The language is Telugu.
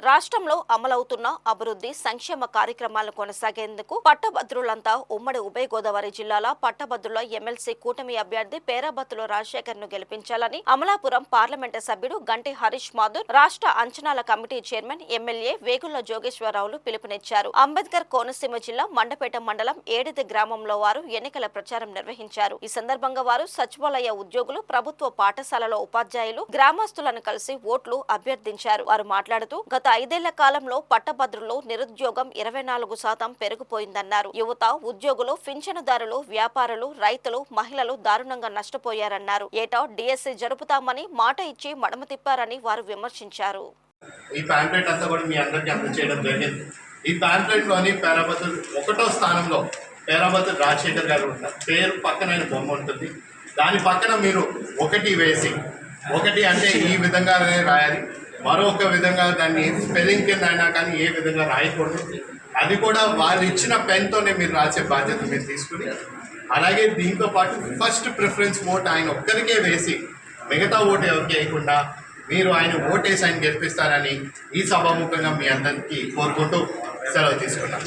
రాష్ట్రంలో అమలవుతున్న అభివృద్ధి సంక్షేమ కార్యక్రమాలను కొనసాగేందుకు పట్టభద్రులంతా ఉమ్మడి ఉభయ గోదావరి జిల్లాల పట్టభద్రుల ఎమ్మెల్సీ కూటమి అభ్యర్థి పేరాబత్తుల రాజశేఖర్ ను గెలిపించాలని అమలాపురం పార్లమెంటు సభ్యుడు గంటి హరీష్ మాథూర్ రాష్ట్ర అంచనాల కమిటీ చైర్మన్ ఎమ్మెల్యే వేగుళ్ల జోగేశ్వరరావులు పిలుపునిచ్చారు. అంబేద్కర్ కోనసీమ జిల్లా మండపేట మండలం ఏడిది గ్రామంలో వారు ఎన్నికల ప్రచారం నిర్వహించారు. ఈ సందర్భంగా వారు సచివాలయ ఉద్యోగులు, ప్రభుత్వ పాఠశాలలో ఉపాధ్యాయులు, గ్రామస్తులను కలిసి ఓట్లు అభ్యర్థించారు. వారు మాట్లాడుతూ గత 5 ఏళ్ల కాలంలో పట్టభద్రుల్లో నిరుద్యోగం 24% పెరిగిపోయిందన్నారు. యువత, ఉద్యోగులు, పింఛనుదారులు, వ్యాపారులు, రైతులు, మహిళలు దారుణంగా నష్టపోయారన్నారు. ఏటా డిఎస్సి జరుపుతామని మాట ఇచ్చి మడమ తిప్పారని వారు విమర్శించారు. ఈ ప్యాంప్లెట్ అంతా కూడా మీ అందరికీ అప్లై చేయడం జరిగింది. ఈ ప్యాంప్లెట్లోని పేరాబత్తులు 1వ స్థానంలో పేరాబత్తుల రాజశేఖర్ గారు ఉంటారు. పేరు పక్కన బొమ్మ ఉంటుంది. దాని పక్కన మీరు 1 వేసి, 1 అంటే ఈ విధంగానే రాయాలి. మరొక విధంగా దాన్ని స్పెల్లింగ్ కింద అయినా కానీ ఏ విధంగా రాయకూడదు. అది కూడా వాళ్ళు ఇచ్చిన పెన్తోనే మీరు రాసే బాధ్యత మీరు తీసుకుని, అలాగే దీంతో పాటు ఫస్ట్ ప్రిఫరెన్స్ ఓట్ ఆయన ఒక్కరికే వేసి మిగతా ఓటు ఎవరికి వేయకుండా మీరు ఆయన ఓటేసి ఆయన గెలిపిస్తారని ఈ సభాముఖంగా మీ అందరికీ కోరుకుంటూ సెలవు తీసుకున్నాను.